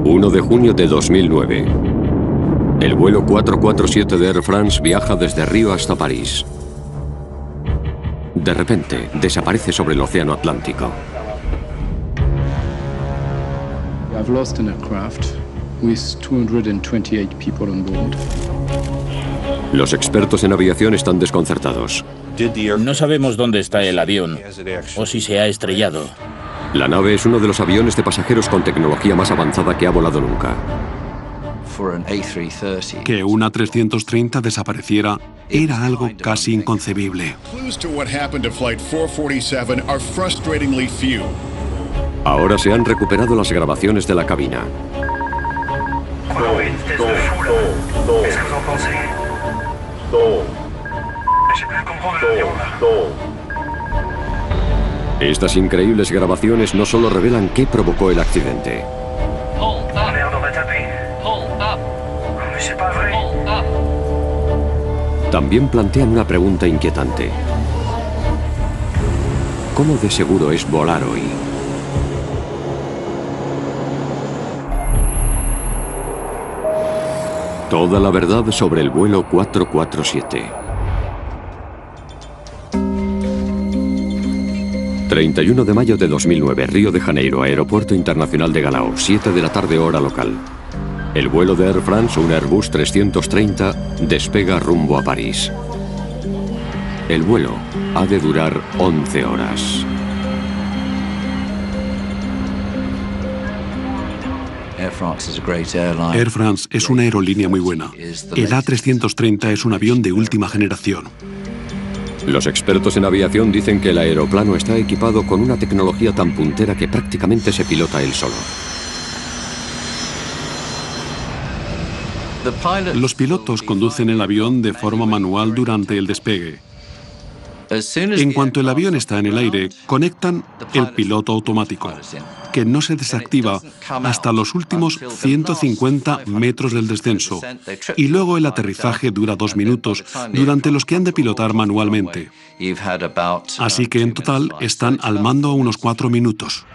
1 de junio de 2009. El vuelo 447 de Air France viaja desde Río hasta París. De repente, desaparece sobre el océano Atlántico. I've lost an aircraft with 228 people on board. Los expertos en aviación están desconcertados. No sabemos dónde está el avión o si se ha estrellado. La nave es uno de los aviones de pasajeros con tecnología más avanzada que ha volado nunca. Que una 330 desapareciera era algo casi inconcebible. Ahora se han recuperado las grabaciones de la cabina. Estas increíbles grabaciones no solo revelan qué provocó el accidente. También plantean una pregunta inquietante. ¿Cómo de seguro es volar hoy? Toda la verdad sobre el vuelo 447. 31 de mayo de 2009, Río de Janeiro, Aeropuerto Internacional de Galeão, 7 de la tarde hora local. El vuelo de Air France, un Airbus 330, despega rumbo a París. El vuelo ha de durar 11 horas. Air France es una aerolínea muy buena. El A330 es un avión de última generación. Los expertos en aviación dicen que el aeroplano está equipado con una tecnología tan puntera que prácticamente se pilota él solo. Los pilotos conducen el avión de forma manual durante el despegue. En cuanto el avión está en el aire, conectan el piloto automático, que no se desactiva hasta los últimos 150 metros del descenso, y luego el aterrizaje dura 2 minutos, durante los que han de pilotar manualmente. Así que en total están al mando unos 4 minutos.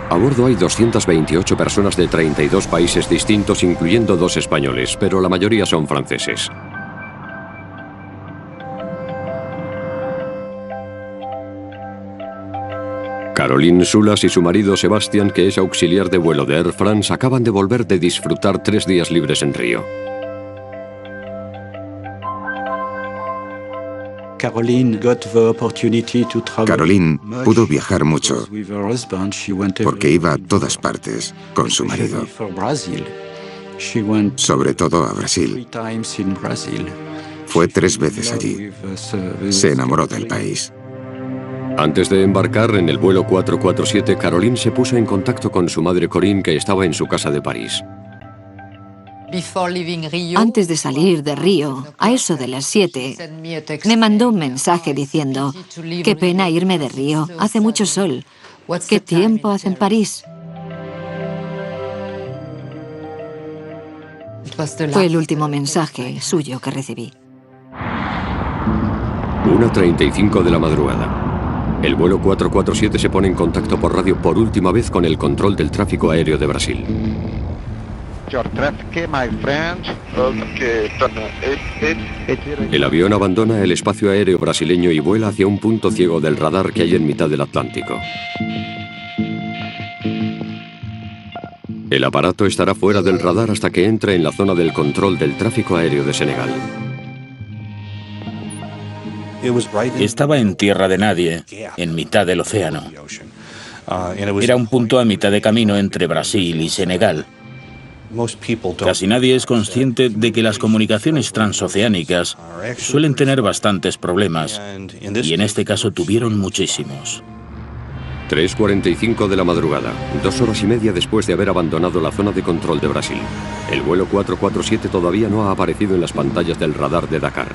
A bordo hay 228 personas de 32 países distintos, incluyendo 2 españoles, pero la mayoría son franceses. Caroline Soulas y su marido Sebastián, que es auxiliar de vuelo de Air France, acaban de volver de disfrutar 3 días libres en Río. Caroline pudo viajar mucho porque iba a todas partes con su marido, sobre todo a Brasil. Fue 3 veces allí. Se enamoró del país. Antes de embarcar en el vuelo 447, Caroline se puso en contacto con su madre Corinne, que estaba en su casa de París. Antes de salir de Río, a eso de las 7, me mandó un mensaje diciendo: qué pena irme de Río, hace mucho sol. ¿Qué tiempo hace en París? Fue el último mensaje suyo que recibí. 1:35 de la madrugada. El vuelo 447 se pone en contacto por radio por última vez con el control del tráfico aéreo de Brasil. El avión abandona el espacio aéreo brasileño y vuela hacia un punto ciego del radar que hay en mitad del Atlántico. El aparato estará fuera del radar hasta que entre en la zona del control del tráfico aéreo de Senegal. Estaba en tierra de nadie, en mitad del océano. Era un punto a mitad de camino entre Brasil y Senegal. Casi nadie es consciente de que las comunicaciones transoceánicas suelen tener bastantes problemas, y en este caso tuvieron muchísimos. 3:45 de la madrugada, 2 horas y media después de haber abandonado la zona de control de Brasil. El vuelo 447 todavía no ha aparecido en las pantallas del radar de Dakar.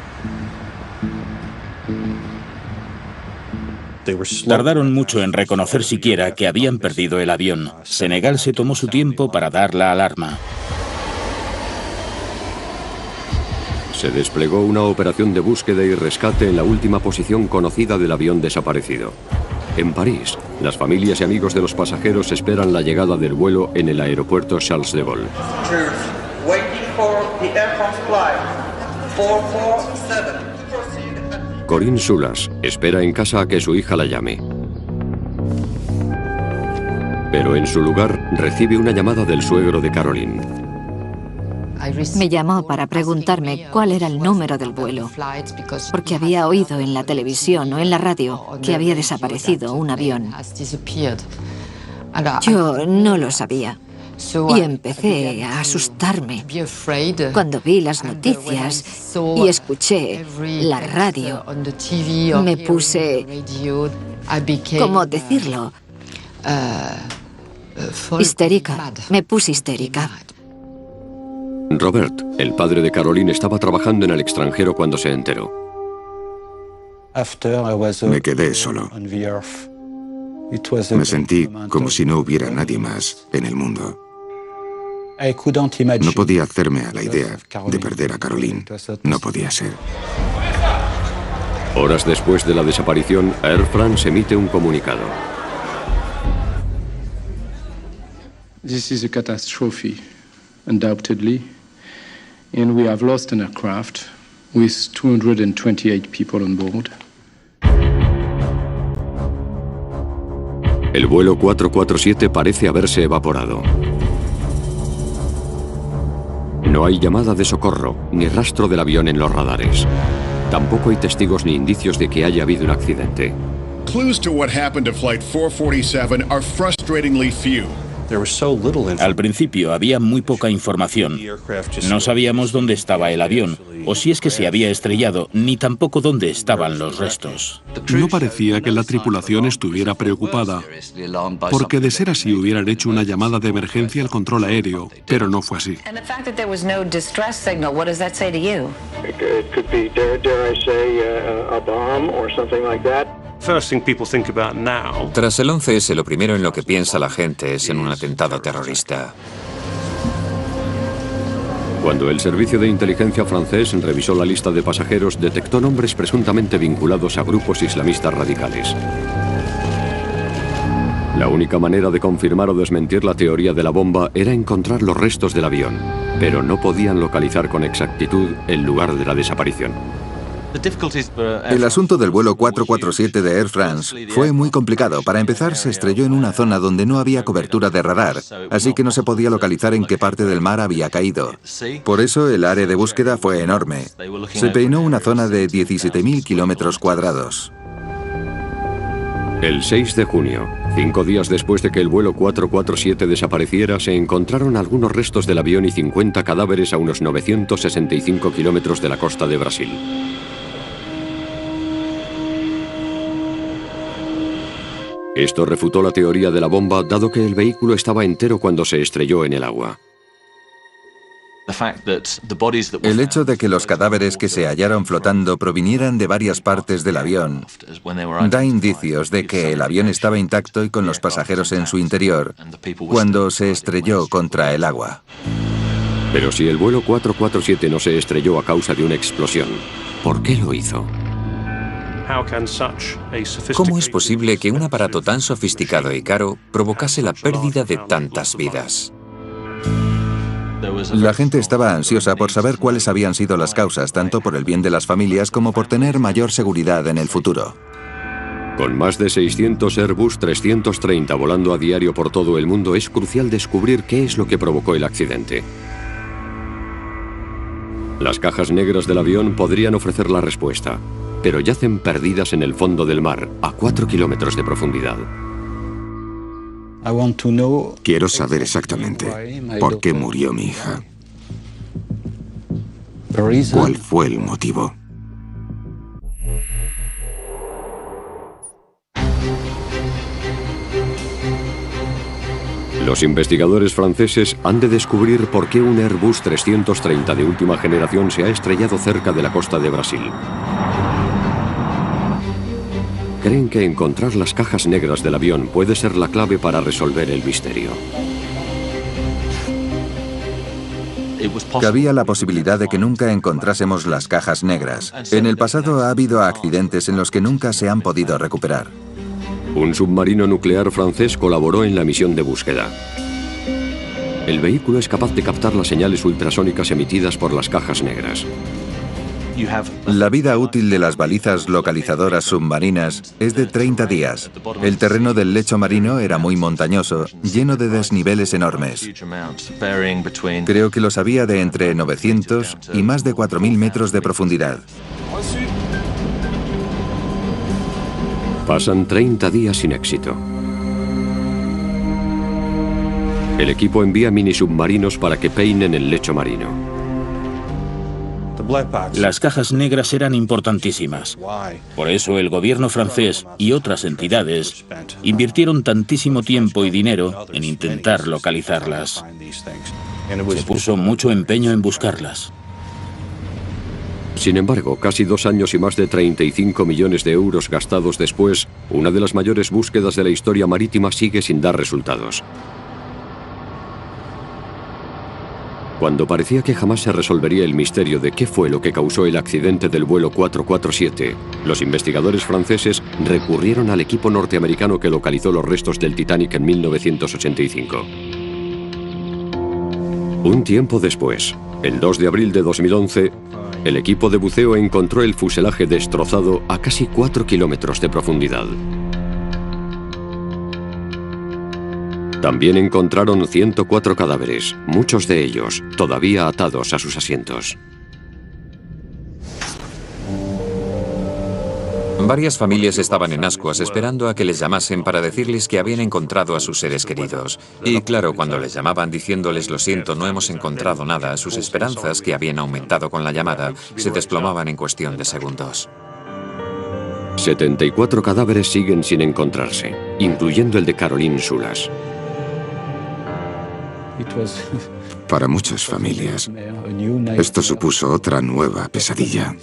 Tardaron mucho en reconocer siquiera que habían perdido el avión. Senegal se tomó su tiempo para dar la alarma. Se desplegó una operación de búsqueda y rescate en la última posición conocida del avión desaparecido. En París, Las familias y amigos de los pasajeros esperan la llegada del vuelo en el aeropuerto Charles de Gaulle. Corinne Sulas espera en casa a que su hija la llame. Pero en su lugar recibe una llamada del suegro de Caroline. Me llamó para preguntarme cuál era el número del vuelo, porque había oído en la televisión o en la radio que había desaparecido un avión. Yo no lo sabía y empecé a asustarme cuando vi las noticias y escuché la radio. Me puse, ¿cómo decirlo? Histérica. Me puse histérica. Robert, el padre de Caroline, estaba trabajando en el extranjero cuando se enteró. Me quedé solo. Me sentí como si no hubiera nadie más en el mundo. No podía hacerme a la idea de perder a Caroline. No podía ser. Horas después de la desaparición, Air France emite un comunicado. This is a catastrophe, undoubtedly, and we have lost an aircraft with 228 people on board. El vuelo 447 parece haberse evaporado. No hay llamada de socorro ni rastro del avión en los radares. Tampoco hay testigos ni indicios de que haya habido un accidente. Clues to what happened to Flight 447 are frustratingly few. Al principio había muy poca información. No sabíamos dónde estaba el avión, o si es que se había estrellado, ni tampoco dónde estaban los restos. No parecía que la tripulación estuviera preocupada, porque de ser así hubieran hecho una llamada de emergencia al control aéreo, pero no fue así. Tras el 11S, lo primero en lo que piensa la gente es en un atentado terrorista. Cuando el servicio de inteligencia francés revisó la lista de pasajeros, detectó nombres presuntamente vinculados a grupos islamistas radicales. La única manera de confirmar o desmentir la teoría de la bomba era encontrar los restos del avión, pero no podían localizar con exactitud el lugar de la desaparición. El asunto del vuelo 447 de Air France fue muy complicado. Para empezar, se estrelló en una zona donde no había cobertura de radar, así que no se podía localizar en qué parte del mar había caído. Por eso, el área de búsqueda fue enorme. Se peinó una zona de 17.000 kilómetros cuadrados. El 6 de junio, 5 días después de que el vuelo 447 desapareciera, se encontraron algunos restos del avión y 50 cadáveres a unos 965 kilómetros de la costa de Brasil. Esto refutó la teoría de la bomba, dado que el vehículo estaba entero cuando se estrelló en el agua. El hecho de que los cadáveres que se hallaron flotando provinieran de varias partes del avión da indicios de que el avión estaba intacto y con los pasajeros en su interior cuando se estrelló contra el agua. Pero si el vuelo 447 no se estrelló a causa de una explosión, ¿por qué lo hizo? ¿Cómo es posible que un aparato tan sofisticado y caro provocase la pérdida de tantas vidas? La gente estaba ansiosa por saber cuáles habían sido las causas, tanto por el bien de las familias como por tener mayor seguridad en el futuro. Con más de 600 Airbus 330 volando a diario por todo el mundo, es crucial descubrir qué es lo que provocó el accidente. Las cajas negras del avión podrían ofrecer la respuesta, pero yacen perdidas en el fondo del mar, a 4 kilómetros de profundidad. Quiero saber exactamente por qué murió mi hija. ¿Cuál fue el motivo? Los investigadores franceses han de descubrir por qué un Airbus 330 de última generación se ha estrellado cerca de la costa de Brasil. Creen que encontrar las cajas negras del avión puede ser la clave para resolver el misterio. Cabía la posibilidad de que nunca encontrásemos las cajas negras. En el pasado ha habido accidentes en los que nunca se han podido recuperar. Un submarino nuclear francés colaboró en la misión de búsqueda. El vehículo es capaz de captar las señales ultrasónicas emitidas por las cajas negras. La vida útil de las balizas localizadoras submarinas es de 30 días. El terreno del lecho marino era muy montañoso, lleno de desniveles enormes. Creo que los había de entre 900 y más de 4.000 metros de profundidad. Pasan 30 días sin éxito. El equipo envía mini submarinos para que peinen el lecho marino. Las cajas negras eran importantísimas. Por eso el gobierno francés y otras entidades invirtieron tantísimo tiempo y dinero en intentar localizarlas. Se puso mucho empeño en buscarlas. Sin embargo, casi 2 años y más de 35 millones de euros gastados después, una de las mayores búsquedas de la historia marítima sigue sin dar resultados. Cuando parecía que jamás se resolvería el misterio de qué fue lo que causó el accidente del vuelo 447, los investigadores franceses recurrieron al equipo norteamericano que localizó los restos del Titanic en 1985. Un tiempo después, el 2 de abril de 2011, el equipo de buceo encontró el fuselaje destrozado a casi 4 kilómetros de profundidad. También encontraron 104 cadáveres, muchos de ellos todavía atados a sus asientos. Varias familias estaban en ascuas esperando a que les llamasen para decirles que habían encontrado a sus seres queridos. Y claro, cuando les llamaban diciéndoles lo siento, no hemos encontrado nada, sus esperanzas, que habían aumentado con la llamada, se desplomaban en cuestión de segundos. 74 cadáveres siguen sin encontrarse, incluyendo el de Caroline Soulas. Para muchas familias, esto supuso otra nueva pesadilla.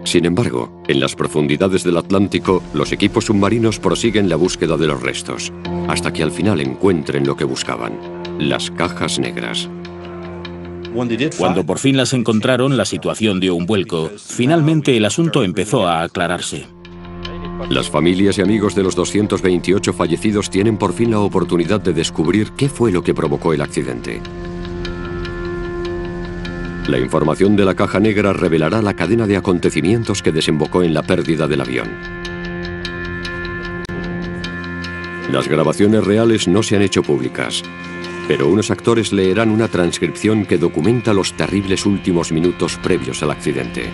Sin embargo, en las profundidades del Atlántico, los equipos submarinos prosiguen la búsqueda de los restos, hasta que al final encuentren lo que buscaban, las cajas negras. Cuando por fin las encontraron, la situación dio un vuelco. Finalmente el asunto empezó a aclararse. Las familias y amigos de los 228 fallecidos tienen por fin la oportunidad de descubrir qué fue lo que provocó el accidente. La información de la caja negra revelará la cadena de acontecimientos que desembocó en la pérdida del avión. Las grabaciones reales no se han hecho públicas, pero unos actores leerán una transcripción que documenta los terribles últimos minutos previos al accidente.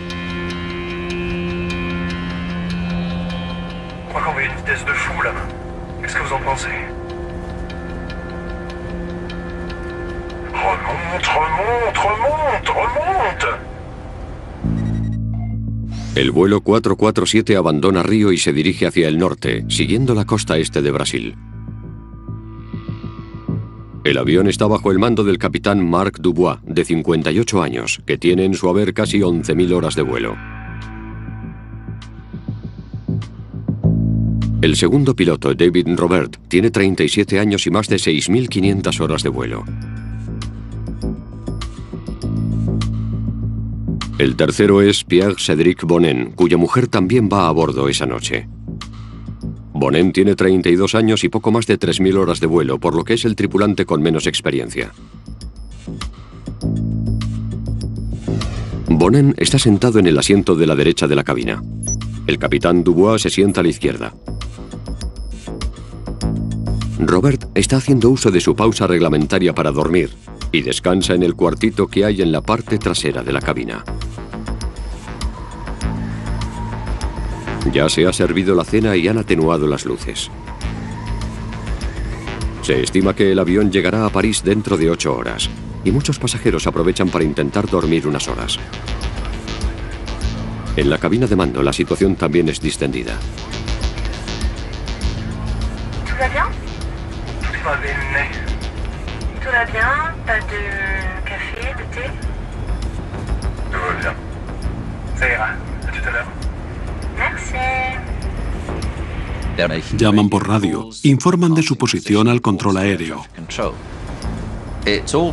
El vuelo 447 abandona Río y se dirige hacia el norte, siguiendo la costa este de Brasil. El avión está bajo el mando del capitán Marc Dubois, de 58 años, que tiene en su haber casi 11.000 horas de vuelo. El segundo piloto, David Robert, tiene 37 años y más de 6.500 horas de vuelo. El tercero es Pierre-Cédric Bonin, cuya mujer también va a bordo esa noche. Bonin tiene 32 años y poco más de 3.000 horas de vuelo, por lo que es el tripulante con menos experiencia. Bonin está sentado en el asiento de la derecha de la cabina. El capitán Dubois se sienta a la izquierda. Robert está haciendo uso de su pausa reglamentaria para dormir y descansa en el cuartito que hay en la parte trasera de la cabina. Ya se ha servido la cena y han atenuado las luces. Se estima que el avión llegará a París dentro de 8 horas y muchos pasajeros aprovechan para intentar dormir unas horas. En la cabina de mando la situación también es distendida. ¿Todo va bien? Todo va bien. ¿Todo va bien? ¿Pas de café, de té? Todo va bien. Ça ira. A tout à l'heure. Llaman por radio, informan de su posición al control aéreo.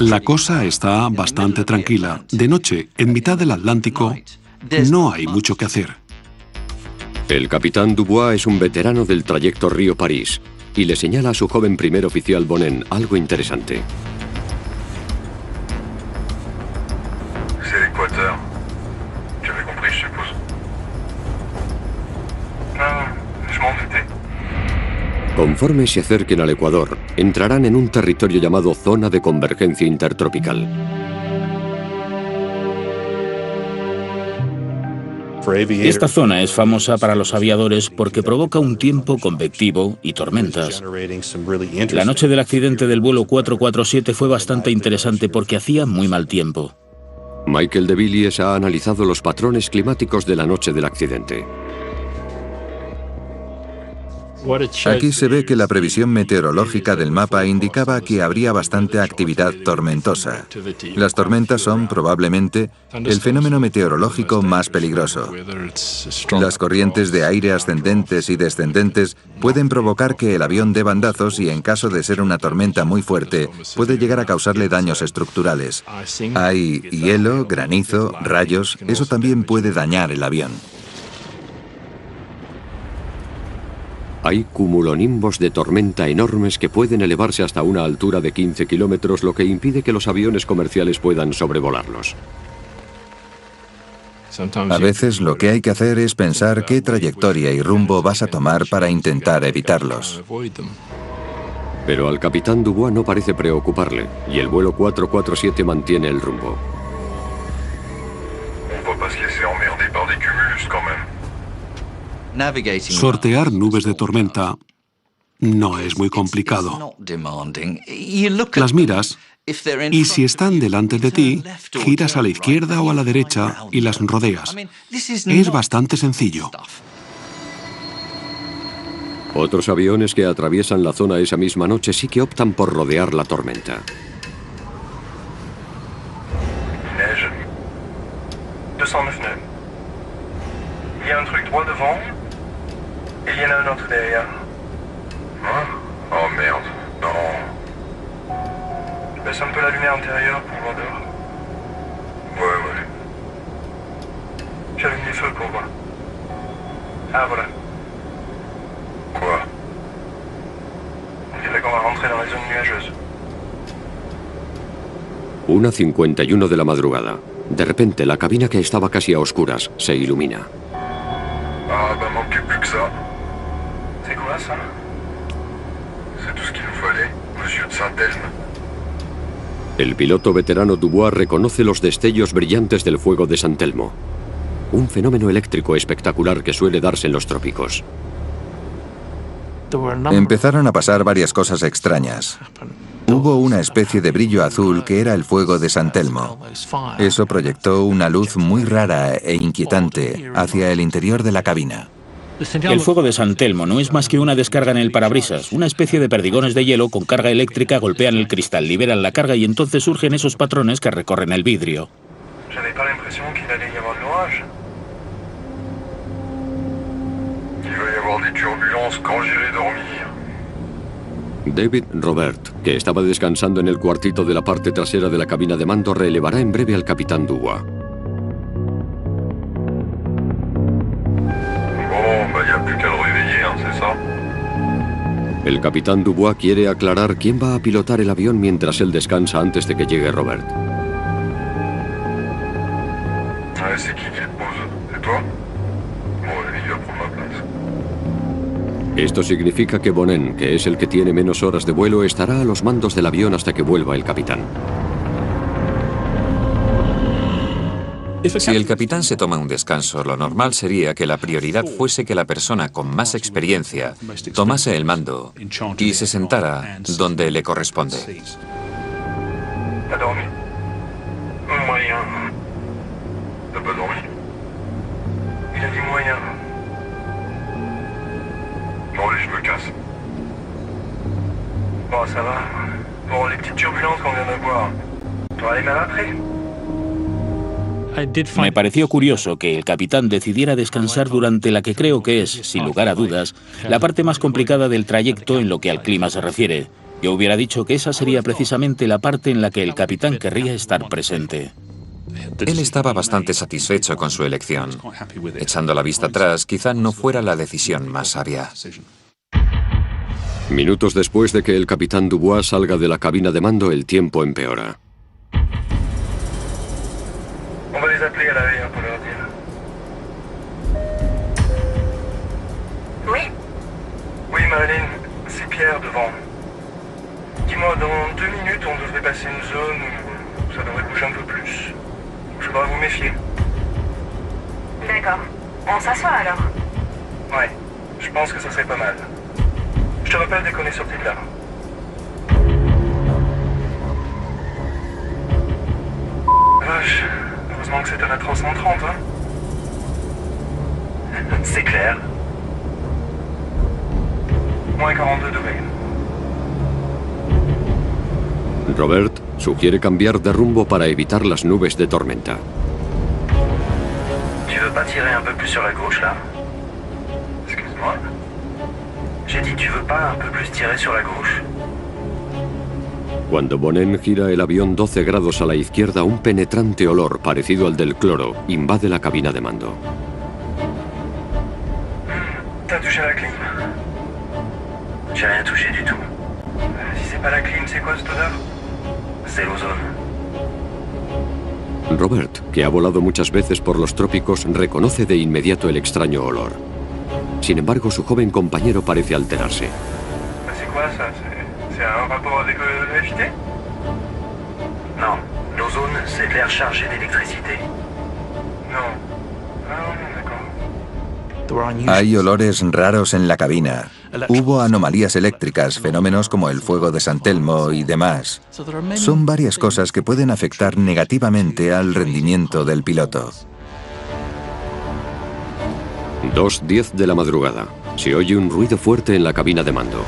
La cosa está bastante tranquila. De noche, en mitad del Atlántico, no hay mucho que hacer. El capitán Dubois es un veterano del trayecto Río-París y le señala a su joven primer oficial Bonnen algo interesante. C'est l'équateur. Tu avais compris, je suppose. Non, je m'en doutais. Conforme se acerquen al Ecuador, entrarán en un territorio llamado Zona de Convergencia Intertropical. Esta zona es famosa para los aviadores porque provoca un tiempo convectivo y tormentas. La noche del accidente del vuelo 447 fue bastante interesante porque hacía muy mal tiempo. Michael de Villiers ha analizado los patrones climáticos de la noche del accidente. Aquí se ve que la previsión meteorológica del mapa indicaba que habría bastante actividad tormentosa. Las tormentas son, probablemente, el fenómeno meteorológico más peligroso. Las corrientes de aire ascendentes y descendentes pueden provocar que el avión dé bandazos y, en caso de ser una tormenta muy fuerte, puede llegar a causarle daños estructurales. Hay hielo, granizo, rayos, eso también puede dañar el avión. Hay cumulonimbos de tormenta enormes que pueden elevarse hasta una altura de 15 kilómetros, lo que impide que los aviones comerciales puedan sobrevolarlos. A veces lo que hay que hacer es pensar qué trayectoria y rumbo vas a tomar para intentar evitarlos. Pero al capitán Dubois no parece preocuparle, y el vuelo 447 mantiene el rumbo. Sortear nubes de tormenta no es muy complicado. Las miras y si están delante de ti, giras a la izquierda o a la derecha y las rodeas. Es bastante sencillo. Otros aviones que atraviesan la zona esa misma noche sí que optan por rodear la tormenta. Il y a un truc droit devant, et il y en a un autre derrière. Hein? Oh merde, non. Baisse un peu la lumière intérieure pour voir dehors. Ouais. J'allume les feux pour voir. Ah voilà. Quoi? On dirait qu'on va rentrer dans la zone nuageuse. 1:51 de la madrugada. De repente, la cabina que estaba casi a oscuras se ilumina. Ah, bah manquait plus que ça. C'est quoi ça? C'est tout ce qu'il nous fallait, monsieur de Saint-Elme. El piloto veterano Dubois reconoce los destellos brillantes del fuego de San Telmo, un fenómeno eléctrico espectacular que suele darse en los trópicos. Empezaron a pasar varias cosas extrañas. Hubo una especie de brillo azul que era el fuego de San Telmo. Eso proyectó una luz muy rara e inquietante hacia el interior de la cabina. El fuego de San Telmo no es más que una descarga en el parabrisas. Una especie de perdigones de hielo con carga eléctrica golpean el cristal, liberan la carga y entonces surgen esos patrones que recorren el vidrio. J'avais pas l'impression qu'il allait y avoir de l'orage. Il va y avoir des turbulences quand j'irai dormir. David Robert, que estaba descansando en el cuartito de la parte trasera de la cabina de mando, relevará en breve al capitán Dubois. El capitán Dubois quiere aclarar quién va a pilotar el avión mientras él descansa antes de que llegue Robert. Esto significa que Bonnen, que es el que tiene menos horas de vuelo, estará a los mandos del avión hasta que vuelva el capitán. Si el capitán se toma un descanso, lo normal sería que la prioridad fuese que la persona con más experiencia tomase el mando y se sentara donde le corresponde. Bon, allez, je me casse. Bon, ça va. Bon, les petites turbulences qu'on vient d'avoir. Tu vas aller mal après? Me pareció curioso que el capitán decidiera descansar durante la que creo que es, sin lugar a dudas, la parte más complicada del trayecto en lo que al clima se refiere. Yo hubiera dicho que esa sería precisamente la parte en la que el capitán querría estar presente. Él estaba bastante satisfecho con su elección. Echando la vista atrás, quizá no fuera la decisión más sabia. Minutos después de que el capitán Dubois salga de la cabina de mando, el tiempo empeora. Oui, Marilyn, c'est Pierre devant. Dis-moi, dans 2 minutes, on devrait passer une zone où ça devrait bouger un peu plus. Il faudra vous méfier. D'accord. On s'assoit alors? Ouais, je pense que ça serait pas mal. Je te rappelle dès qu'on est sorti de là. Vache, heureusement que c'est un A330, hein? C'est clair. Moins 42 degrés. Robert sugiere cambiar de rumbo para evitar las nubes de tormenta. Tu veux pas tirer un peu plus sur la gauche, là? Excuse-moi? J'ai dit, tu veux pas un peu plus tirer sur la gauche? Cuando Bonin gira el avión 12 grados a la izquierda, un penetrante olor parecido al del cloro invade la cabina de mando. T'as touché la clim? J'ai rien touché du tout. Si c'est pas la clim, c'est quoi cette odeur? C'est l'ozone. Robert, que ha volado muchas veces por los trópicos, reconoce de inmediato el extraño olor. Sin embargo, su joven compañero parece alterarse. C'est quoi ça? C'est un rapport avec l'électricité? Non, l'ozone, c'est de l'air chargé d'électricité. Non. Ah, d'accord. Hay olores raros en la cabina. Hubo anomalías eléctricas, fenómenos como el fuego de San Telmo y demás. Son varias cosas que pueden afectar negativamente al rendimiento del piloto. 2:10 de la madrugada. Se oye un ruido fuerte en la cabina de mando.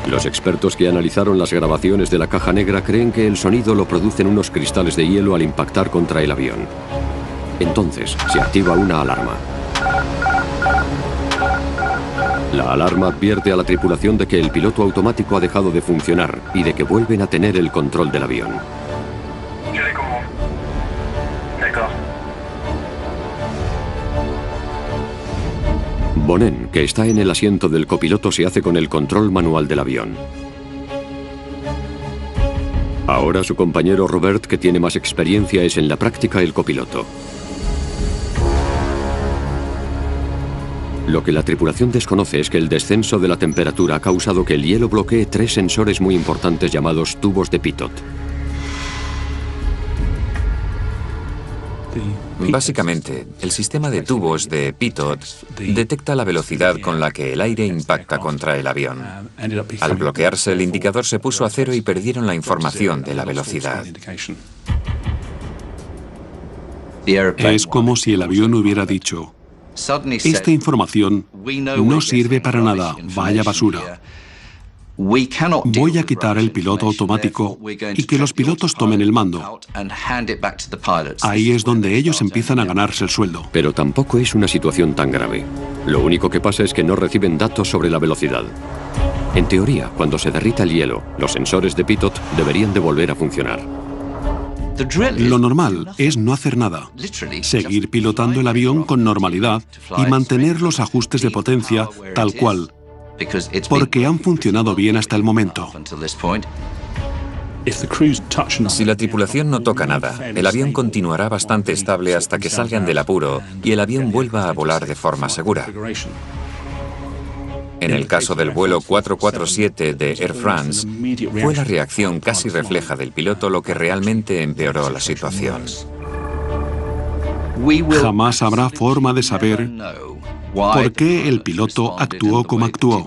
Los expertos que analizaron las grabaciones de la caja negra creen que el sonido lo producen unos cristales de hielo al impactar contra el avión. Entonces, se activa una alarma. La alarma advierte a la tripulación de que el piloto automático ha dejado de funcionar y de que vuelven a tener el control del avión. Bonin, que está en el asiento del copiloto, se hace con el control manual del avión. Ahora su compañero Robert, que tiene más experiencia, es en la práctica el copiloto. Lo que la tripulación desconoce es que el descenso de la temperatura ha causado que el hielo bloquee 3 sensores muy importantes llamados tubos de pitot. Básicamente, el sistema de tubos de pitot detecta la velocidad con la que el aire impacta contra el avión. Al bloquearse, el indicador se puso a cero y perdieron la información de la velocidad. Es como si el avión hubiera dicho: esta información no sirve para nada, vaya basura. Voy a quitar el piloto automático y que los pilotos tomen el mando. Ahí es donde ellos empiezan a ganarse el sueldo. Pero tampoco es una situación tan grave. Lo único que pasa es que no reciben datos sobre la velocidad. En teoría, cuando se derrita el hielo, los sensores de pitot deberían de volver a funcionar. Lo normal es no hacer nada, seguir pilotando el avión con normalidad y mantener los ajustes de potencia tal cual, porque han funcionado bien hasta el momento. Si la tripulación no toca nada, el avión continuará bastante estable hasta que salgan del apuro y el avión vuelva a volar de forma segura. En el caso del vuelo 447 de Air France, fue la reacción casi refleja del piloto lo que realmente empeoró la situación. Jamás habrá forma de saber por qué el piloto actuó como actuó.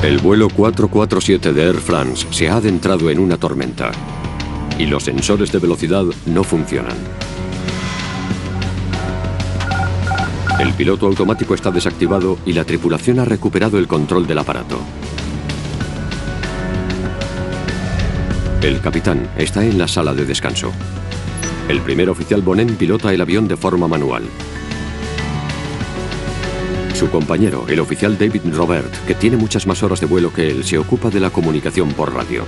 El vuelo 447 de Air France se ha adentrado en una tormenta y los sensores de velocidad no funcionan. El piloto automático está desactivado y la tripulación ha recuperado el control del aparato. El capitán está en la sala de descanso. El primer oficial Bonin pilota el avión de forma manual. Su compañero, el oficial David Robert, que tiene muchas más horas de vuelo que él, se ocupa de la comunicación por radio.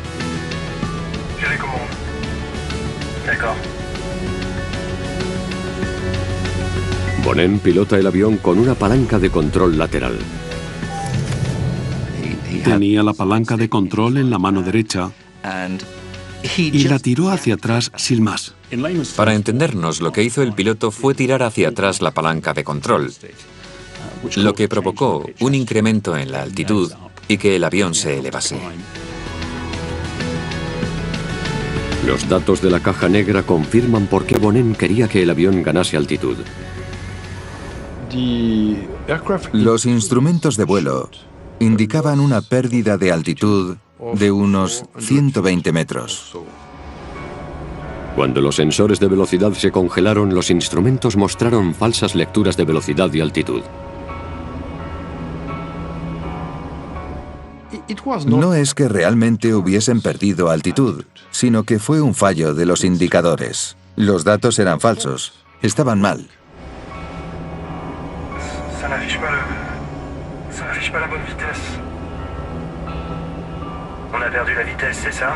Bonin pilota el avión con una palanca de control lateral. Tenía la palanca de control en la mano derecha y la tiró hacia atrás sin más. Para entendernos, lo que hizo el piloto fue tirar hacia atrás la palanca de control, lo que provocó un incremento en la altitud y que el avión se elevase. Los datos de la caja negra confirman por qué Bonin quería que el avión ganase altitud. Los instrumentos de vuelo indicaban una pérdida de altitud de unos 120 metros. Cuando los sensores de velocidad se congelaron, los instrumentos mostraron falsas lecturas de velocidad y altitud. No es que realmente hubiesen perdido altitud, sino que fue un fallo de los indicadores. Los datos eran falsos, estaban mal. Ça n'affiche pas la bonne vitesse. On a perdu la vitesse, c'est ça?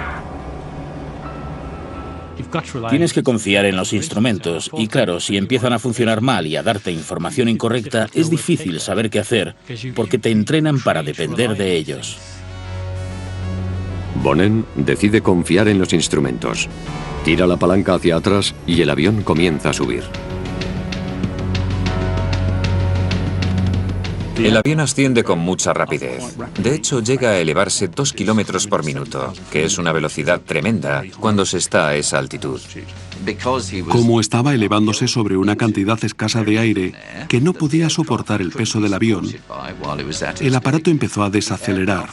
Tienes que confiar en los instrumentos y claro, si empiezan a funcionar mal y a darte información incorrecta, es difícil saber qué hacer porque te entrenan para depender de ellos. Bonin decide confiar en los instrumentos. Tira la palanca hacia atrás y el avión comienza a subir. El avión asciende con mucha rapidez. De hecho, llega a elevarse 2 kilómetros por minuto, que es una velocidad tremenda cuando se está a esa altitud. Como estaba elevándose sobre una cantidad escasa de aire que no podía soportar el peso del avión, el aparato empezó a desacelerar.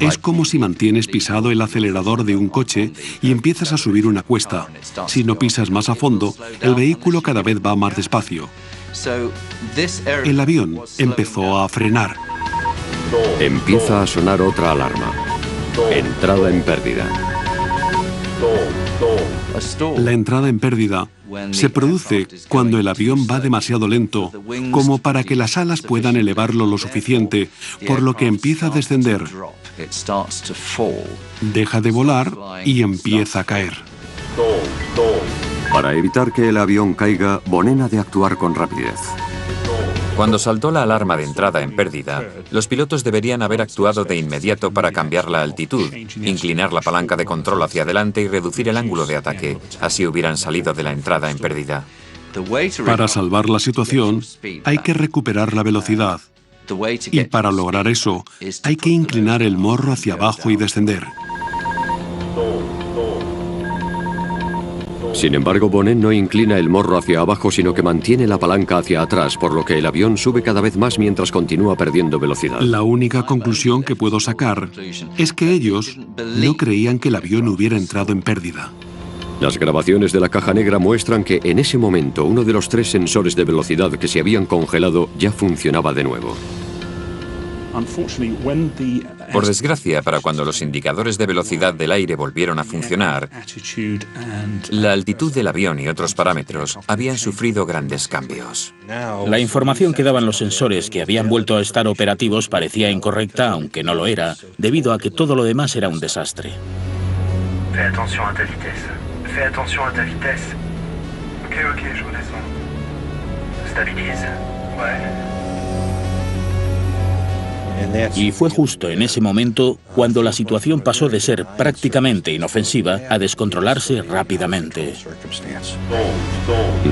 Es como si mantienes pisado el acelerador de un coche y empiezas a subir una cuesta. Si no pisas más a fondo, el vehículo cada vez va más despacio. El avión empezó a frenar. Empieza a sonar otra alarma. Entrada en pérdida. La entrada en pérdida se produce cuando el avión va demasiado lento como para que las alas puedan elevarlo lo suficiente, por lo que empieza a descender. Deja de volar y empieza a caer. Para evitar que el avión caiga, Bonin ha de actuar con rapidez. Cuando saltó la alarma de entrada en pérdida, los pilotos deberían haber actuado de inmediato para cambiar la altitud, inclinar la palanca de control hacia adelante y reducir el ángulo de ataque. Así hubieran salido de la entrada en pérdida. Para salvar la situación, hay que recuperar la velocidad. Y para lograr eso, hay que inclinar el morro hacia abajo y descender. Sin embargo, Bonin no inclina el morro hacia abajo, sino que mantiene la palanca hacia atrás, por lo que el avión sube cada vez más mientras continúa perdiendo velocidad. La única conclusión que puedo sacar es que ellos no creían que el avión hubiera entrado en pérdida. Las grabaciones de la caja negra muestran que en ese momento uno de los 3 sensores de velocidad que se habían congelado ya funcionaba de nuevo. Por desgracia, para cuando los indicadores de velocidad del aire volvieron a funcionar, la altitud del avión y otros parámetros habían sufrido grandes cambios. La información que daban los sensores que habían vuelto a estar operativos parecía incorrecta, aunque no lo era, debido a que todo lo demás era un desastre. Fais attention a ta vitesse. Fais attention a ta vitesse. Ok, je redescends. Stabilise. Ouais. Y fue justo en ese momento cuando la situación pasó de ser prácticamente inofensiva a descontrolarse rápidamente.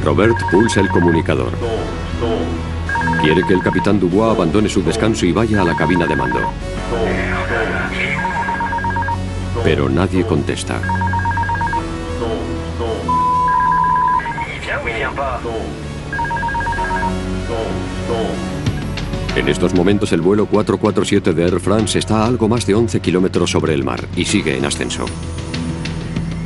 Robert pulsa el comunicador. Quiere que el capitán Dubois abandone su descanso y vaya a la cabina de mando. Pero nadie contesta. En estos momentos el vuelo 447 de Air France está a algo más de 11 kilómetros sobre el mar y sigue en ascenso.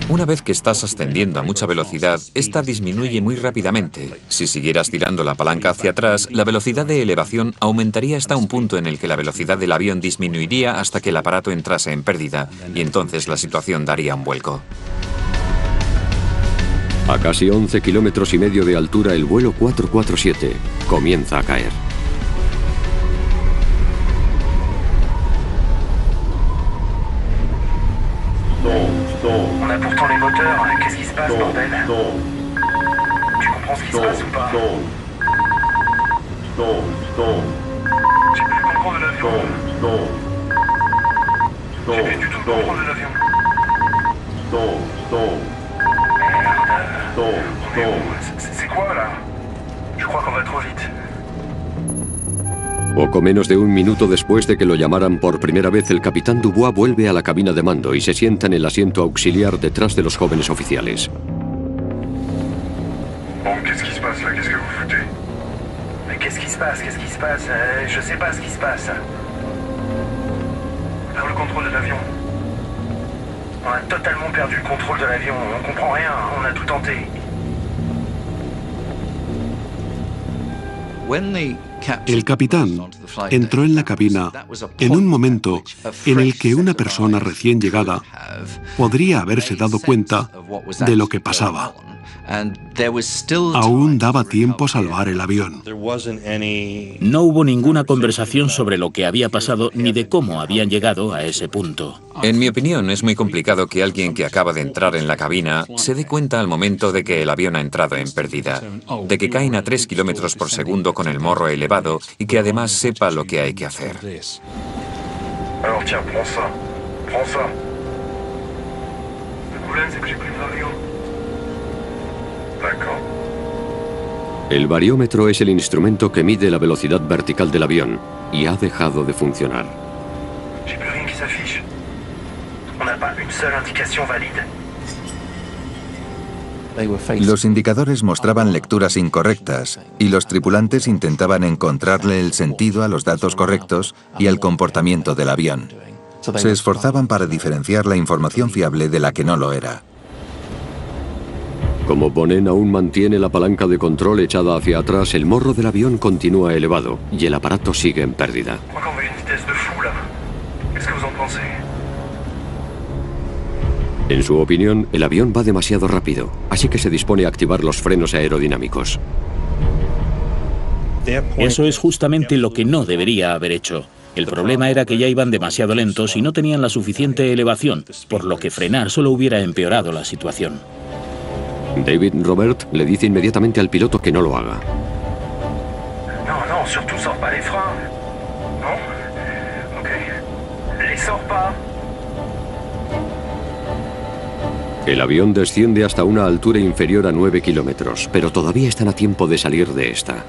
Una vez que estás ascendiendo a mucha velocidad, esta disminuye muy rápidamente. Si siguieras tirando la palanca hacia atrás, la velocidad de elevación aumentaría hasta un punto en el que la velocidad del avión disminuiría hasta que el aparato entrase en pérdida, y entonces la situación daría un vuelco. A casi 11 kilómetros y medio de altura, el vuelo 447 comienza a caer. Docteur, qu'est-ce qui se passe, bordel? Tu comprends ce qui se passe ou pas? J'ai plus le contrôle de l'avion. J'ai plus du tout le contrôle de l'avion. Merde. On est où? C'est quoi, là? Je crois qu'on va trop vite. Poco menos de un minuto después de que lo llamaran por primera vez, el capitán Dubois vuelve a la cabina de mando y se sienta en el asiento auxiliar detrás de los jóvenes oficiales. Bon, qu'est-ce qui se passe là? Qu'est-ce que vous foutez? Mais qu'est-ce qui se passe? Qu'est-ce qui se passe? Je sais pas ce qui se passe. Vers le contrôle de l'avion. On a totalement perdu le contrôle de l'avion. On comprend rien. On a tout tenté. El capitán entró en la cabina en un momento en el que una persona recién llegada podría haberse dado cuenta de lo que pasaba. Aún daba tiempo a salvar el avión. No hubo ninguna conversación sobre lo que había pasado ni de cómo habían llegado a ese punto. En mi opinión, es muy complicado que alguien que acaba de entrar en la cabina se dé cuenta al momento de que el avión ha entrado en pérdida, de que caen a 3 kilómetros por segundo con el morro elevado y que además sepa lo que hay que hacer. Alors tiens, prends ça. Prends ça. Le problème, c'est que j'ai pris l'avion. D'accord. El bariómetro es el instrumento que mide la velocidad vertical del avión y ha dejado de funcionar. J'ai plus rien qui s'affiche. On n'a pas une seule indication valide. Los indicadores mostraban lecturas incorrectas y los tripulantes intentaban encontrarle el sentido a los datos correctos y al comportamiento del avión. Se esforzaban para diferenciar la información fiable de la que no lo era. Como Bonnen aún mantiene la palanca de control echada hacia atrás, el morro del avión continúa elevado y el aparato sigue en pérdida. En su opinión, el avión va demasiado rápido, así que se dispone a activar los frenos aerodinámicos. Eso es justamente lo que no debería haber hecho. El problema era que ya iban demasiado lentos y no tenían la suficiente elevación, por lo que frenar solo hubiera empeorado la situación. David Robert le dice inmediatamente al piloto que no lo haga. No, surtout sors pas les freins. ¿No? Ok. Les sors pas. El avión desciende hasta una altura inferior a 9 kilómetros, pero todavía están a tiempo de salir de esta.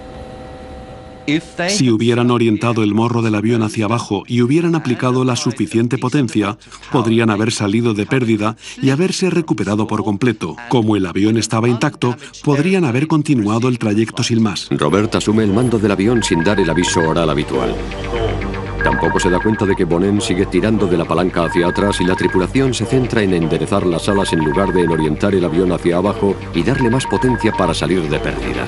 Si hubieran orientado el morro del avión hacia abajo y hubieran aplicado la suficiente potencia, podrían haber salido de pérdida y haberse recuperado por completo. Como el avión estaba intacto, podrían haber continuado el trayecto sin más. Robert asume el mando del avión sin dar el aviso oral habitual. Tampoco se da cuenta de que Bonnen sigue tirando de la palanca hacia atrás y la tripulación se centra en enderezar las alas en lugar de en orientar el avión hacia abajo y darle más potencia para salir de pérdida.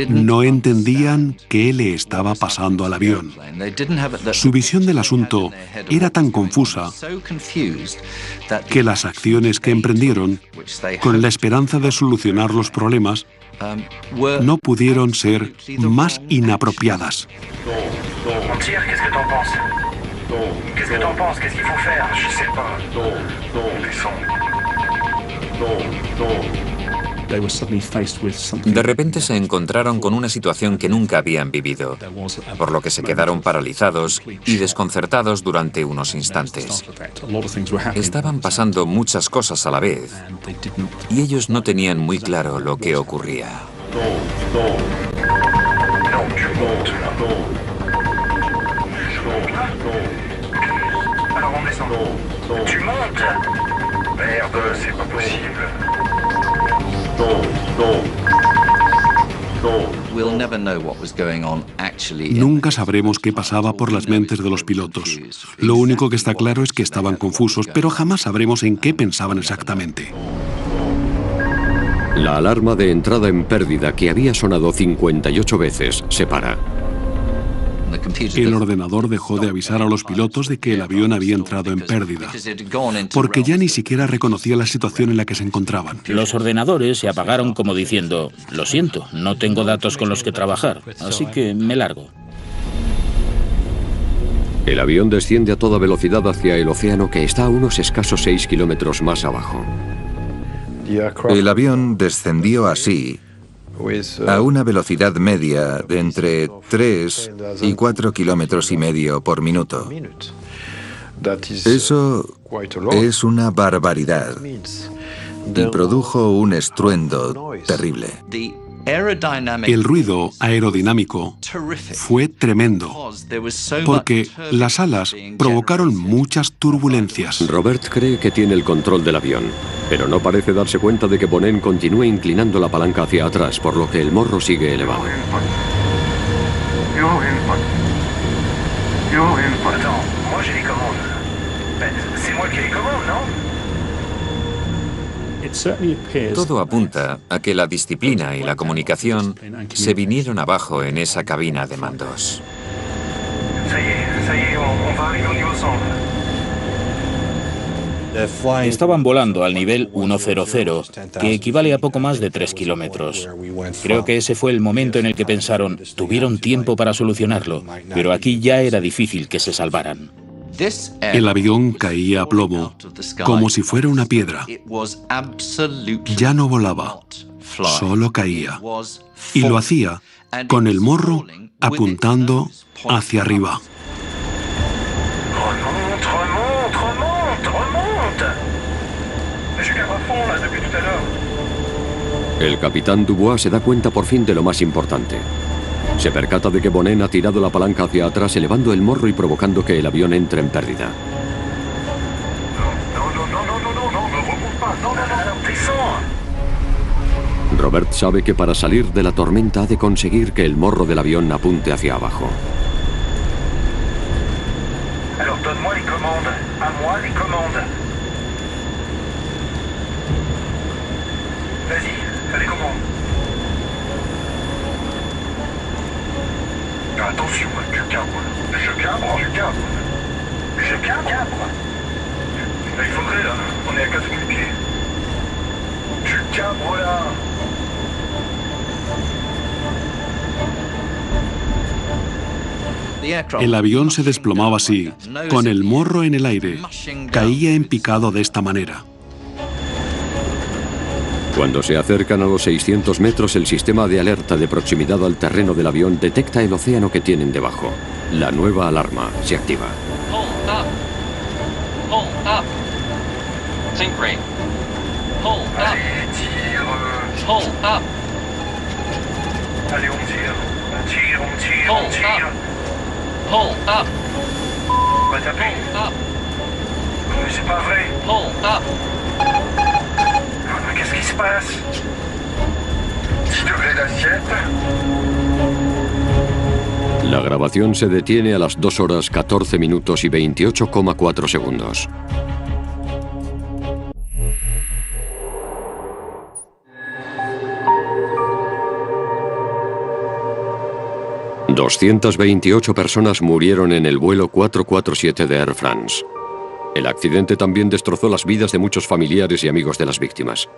No entendían qué le estaba pasando al avión. Su visión del asunto era tan confusa que las acciones que emprendieron, con la esperanza de solucionar los problemas, no pudieron ser más inapropiadas. De repente se encontraron con una situación que nunca habían vivido, por lo que se quedaron paralizados y desconcertados durante unos instantes. Estaban pasando muchas cosas a la vez y ellos no tenían muy claro lo que ocurría. Nunca sabremos qué pasaba por las mentes de los pilotos. Lo único que está claro es que estaban confusos, pero jamás sabremos en qué pensaban exactamente. La alarma de entrada en pérdida, que había sonado 58 veces, se para. El ordenador dejó de avisar a los pilotos de que el avión había entrado en pérdida, porque ya ni siquiera reconocía la situación en la que se encontraban. Los ordenadores se apagaron como diciendo, lo siento, no tengo datos con los que trabajar, así que me largo. El avión desciende a toda velocidad hacia el océano, que está a unos escasos 6 kilómetros más abajo. El avión descendió así, a una velocidad media de entre 3 y 4 kilómetros y medio por minuto. Eso es una barbaridad y produjo un estruendo terrible. El ruido aerodinámico fue tremendo, porque las alas provocaron muchas turbulencias. Robert cree que tiene el control del avión, pero no parece darse cuenta de que Bonin continúa inclinando la palanca hacia atrás, por lo que el morro sigue elevado. Todo apunta a que la disciplina y la comunicación se vinieron abajo en esa cabina de mandos. Estaban volando al nivel 100, que equivale a poco más de 3 kilómetros. Creo que ese fue el momento en el que pensaron, tuvieron tiempo para solucionarlo, pero aquí ya era difícil que se salvaran. El avión caía a plomo, como si fuera una piedra. Ya no volaba, solo caía. Y lo hacía con el morro apuntando hacia arriba. El capitán Dubois se da cuenta por fin de lo más importante. Se percata de que Bonin ha tirado la palanca hacia atrás, elevando el morro y provocando que el avión entre en pérdida. Robert sabe que para salir de la tormenta ha de conseguir que el morro del avión apunte hacia abajo. Attention, je cabre. Je cabre. Je cabre. Il faudrait là, on est à 4000 pieds. Je cabre là. El avión se desplomaba así, con el morro en el aire. Caía en picado de esta manera. Cuando se acercan a los 600 metros, el sistema de alerta de proximidad al terreno del avión detecta el océano que tienen debajo. La nueva alarma se activa. Hold up. Hold up. Sink rate. Hold up. Allez, tire. Hold up. Allez, on tire. On tire, on tire, Hold on tire. Hold up. On va taper. Hold up. Mais c'est pas vrai. Hold up. Qu'est-ce qui se passe? 10 degrés d'assiette. La grabación se detiene a las 2 horas 14 minutos y 28,4 segundos. ...228 personas murieron en el vuelo 447 de Air France. El accidente también destrozó las vidas de muchos familiares y amigos de las víctimas.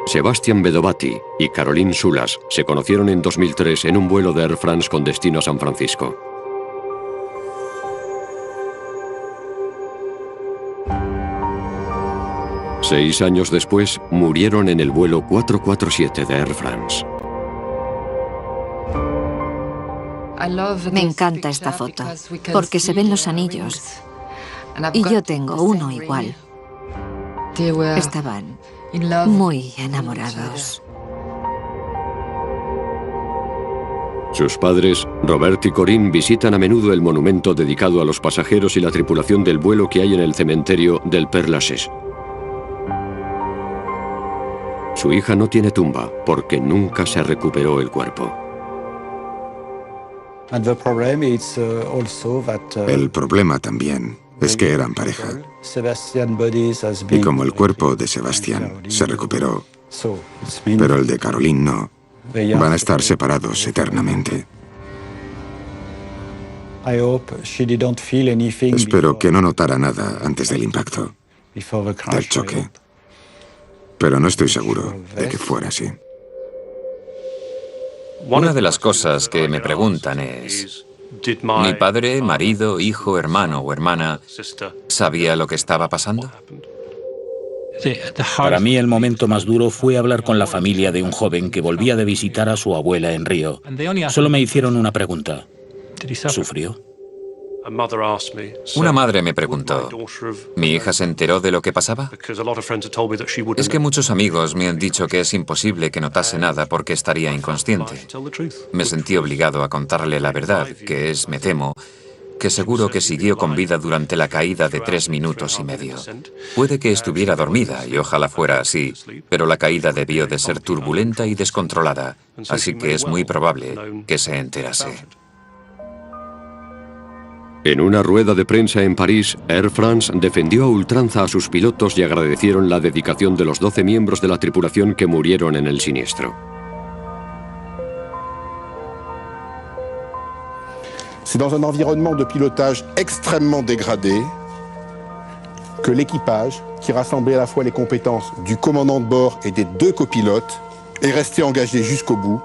Sebastian Bedovati y Caroline Soulas se conocieron en 2003 en un vuelo de Air France con destino a San Francisco. Seis años después, murieron en el vuelo 447 de Air France. Me encanta esta foto, porque se ven los anillos. Y yo tengo uno igual. Estaban muy enamorados. Sus padres, Robert y Corinne, visitan a menudo el monumento dedicado a los pasajeros y la tripulación del vuelo que hay en el cementerio del Père Lachaise. Su hija no tiene tumba porque nunca se recuperó el cuerpo. El problema también es que eran pareja. Y como el cuerpo de Sebastián se recuperó, pero el de Caroline no, Van a estar separados eternamente. Espero que no notara nada antes del impacto, del choque. Pero no estoy seguro de que fuera así. Una de las cosas que me preguntan es, ¿mi padre, marido, hijo, hermano o hermana sabía lo que estaba pasando? Para mí el momento más duro fue hablar con la familia de un joven que volvía de visitar a su abuela en Río. Solo me hicieron una pregunta. ¿Sufrió? Una madre me preguntó, ¿mi hija se enteró de lo que pasaba? Es que muchos amigos me han dicho que es imposible que notase nada porque estaría inconsciente. Me sentí obligado a contarle la verdad, que es, me temo, que seguro que siguió con vida durante la caída de 3 minutos y medio. Puede que estuviera dormida, y ojalá fuera así, pero la caída debió de ser turbulenta y descontrolada, así que es muy probable que se enterase. En una rueda de prensa en París, Air France defendió a ultranza a sus pilotos y agradecieron la dedicación de los 12 miembros de la tripulación que murieron en el siniestro. C'est dans un environnement de pilotage extrêmement dégradé que l'équipage, qui rassemblait à la fois les compétences du commandant de bord et des 2 copilotes, est resté engagé jusqu'au bout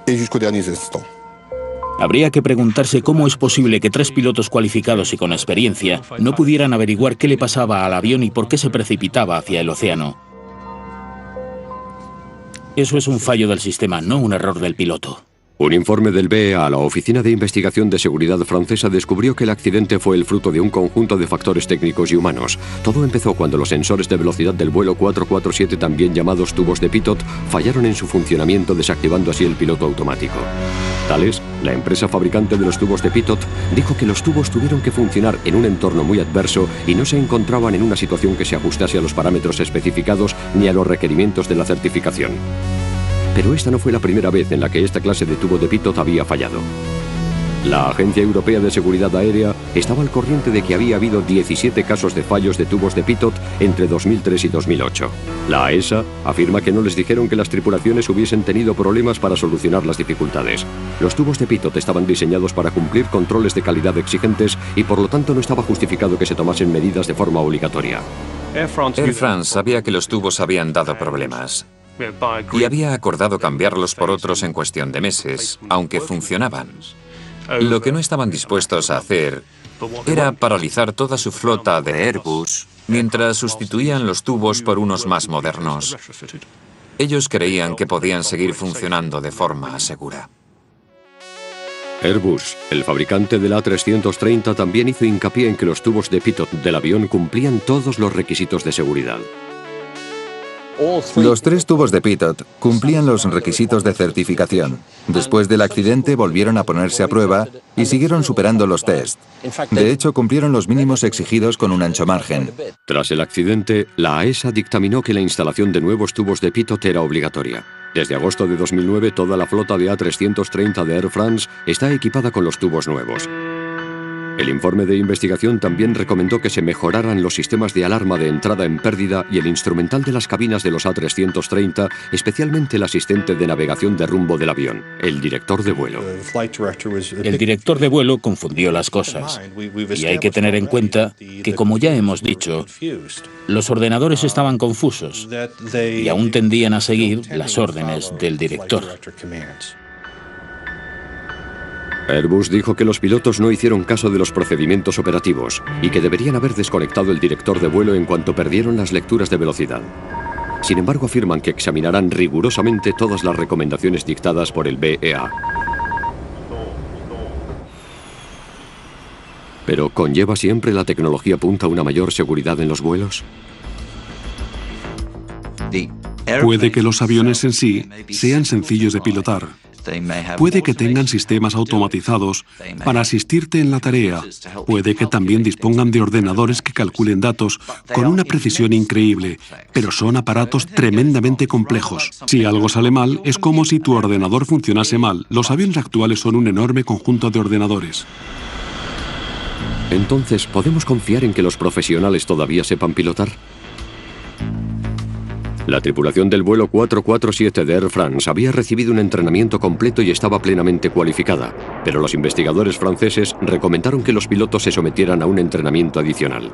et jusqu'aux derniers instants. Habría que preguntarse cómo es posible que 3 pilotos cualificados y con experiencia no pudieran averiguar qué le pasaba al avión y por qué se precipitaba hacia el océano. Eso es un fallo del sistema, no un error del piloto. Un informe del BEA a la Oficina de Investigación de Seguridad francesa descubrió que el accidente fue el fruto de un conjunto de factores técnicos y humanos. Todo empezó cuando los sensores de velocidad del vuelo 447, también llamados tubos de pitot, fallaron en su funcionamiento, desactivando así el piloto automático. Thales, la empresa fabricante de los tubos de pitot, dijo que los tubos tuvieron que funcionar en un entorno muy adverso y no se encontraban en una situación que se ajustase a los parámetros especificados ni a los requerimientos de la certificación. Pero esta no fue la primera vez en la que esta clase de tubo de pitot había fallado. La Agencia Europea de Seguridad Aérea estaba al corriente de que había habido 17 casos de fallos de tubos de pitot entre 2003 y 2008. La AESA afirma que no les dijeron que las tripulaciones hubiesen tenido problemas para solucionar las dificultades. Los tubos de pitot estaban diseñados para cumplir controles de calidad exigentes y por lo tanto no estaba justificado que se tomasen medidas de forma obligatoria. Air France sabía que los tubos habían dado problemas y había acordado cambiarlos por otros en cuestión de meses, aunque funcionaban. Lo que no estaban dispuestos a hacer era paralizar toda su flota de Airbus mientras sustituían los tubos por unos más modernos. Ellos creían que podían seguir funcionando de forma segura. Airbus, el fabricante del A330, también hizo hincapié en que los tubos de pitot del avión cumplían todos los requisitos de seguridad. Los 3 tubos de pitot cumplían los requisitos de certificación. Después del accidente volvieron a ponerse a prueba y siguieron superando los test. De hecho, cumplieron los mínimos exigidos con un ancho margen. Tras el accidente, la AESA dictaminó que la instalación de nuevos tubos de pitot era obligatoria. Desde agosto de 2009, toda la flota de A330 de Air France está equipada con los tubos nuevos. El informe de investigación también recomendó que se mejoraran los sistemas de alarma de entrada en pérdida y el instrumental de las cabinas de los A330, especialmente el asistente de navegación de rumbo del avión, el director de vuelo. El director de vuelo confundió las cosas. Y hay que tener en cuenta que, como ya hemos dicho, los ordenadores estaban confusos y aún tendían a seguir las órdenes del director. Airbus dijo que los pilotos no hicieron caso de los procedimientos operativos y que deberían haber desconectado el director de vuelo en cuanto perdieron las lecturas de velocidad. Sin embargo, afirman que examinarán rigurosamente todas las recomendaciones dictadas por el BEA. ¿Pero conlleva siempre la tecnología punta una mayor seguridad en los vuelos? Puede que los aviones en sí sean sencillos de pilotar. Puede que tengan sistemas automatizados para asistirte en la tarea. Puede que también dispongan de ordenadores que calculen datos con una precisión increíble, pero son aparatos tremendamente complejos. Si algo sale mal, es como si tu ordenador funcionase mal. Los aviones actuales son un enorme conjunto de ordenadores. Entonces, ¿podemos confiar en que los profesionales todavía sepan pilotar? La tripulación del vuelo 447 de Air France había recibido un entrenamiento completo y estaba plenamente cualificada, pero los investigadores franceses recomendaron que los pilotos se sometieran a un entrenamiento adicional.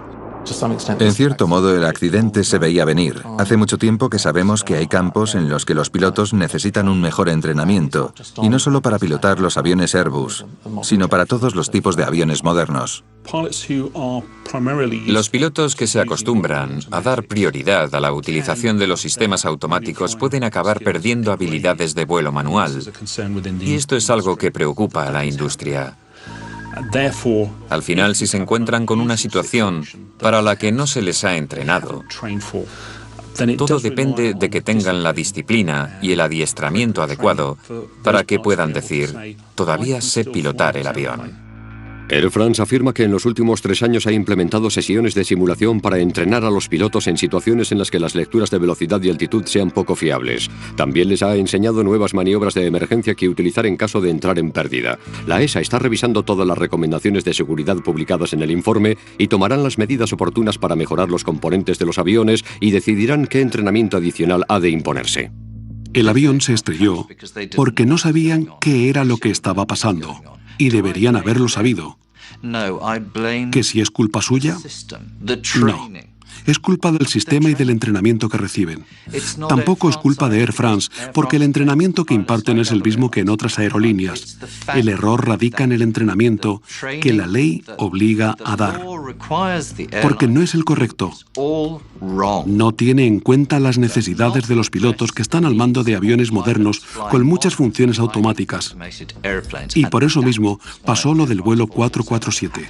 En cierto modo, el accidente se veía venir. Hace mucho tiempo que sabemos que hay campos en los que los pilotos necesitan un mejor entrenamiento, y no solo para pilotar los aviones Airbus, sino para todos los tipos de aviones modernos. Los pilotos que se acostumbran a dar prioridad a la utilización de los sistemas automáticos pueden acabar perdiendo habilidades de vuelo manual, y esto es algo que preocupa a la industria. Al final, si se encuentran con una situación para la que no se les ha entrenado, todo depende de que tengan la disciplina y el adiestramiento adecuado para que puedan decir, todavía sé pilotar el avión. Air France afirma que en los últimos 3 años ha implementado sesiones de simulación para entrenar a los pilotos en situaciones en las que las lecturas de velocidad y altitud sean poco fiables. También les ha enseñado nuevas maniobras de emergencia que utilizar en caso de entrar en pérdida. La ESA está revisando todas las recomendaciones de seguridad publicadas en el informe y tomarán las medidas oportunas para mejorar los componentes de los aviones y decidirán qué entrenamiento adicional ha de imponerse. El avión se estrelló porque no sabían qué era lo que estaba pasando, y deberían haberlo sabido. ¿Que si es culpa suya? No. Es culpa del sistema y del entrenamiento que reciben. Tampoco es culpa de Air France, porque el entrenamiento que imparten es el mismo que en otras aerolíneas. El error radica en el entrenamiento que la ley obliga a dar, porque no es el correcto. No tiene en cuenta las necesidades de los pilotos que están al mando de aviones modernos con muchas funciones automáticas. Y por eso mismo pasó lo del vuelo 447.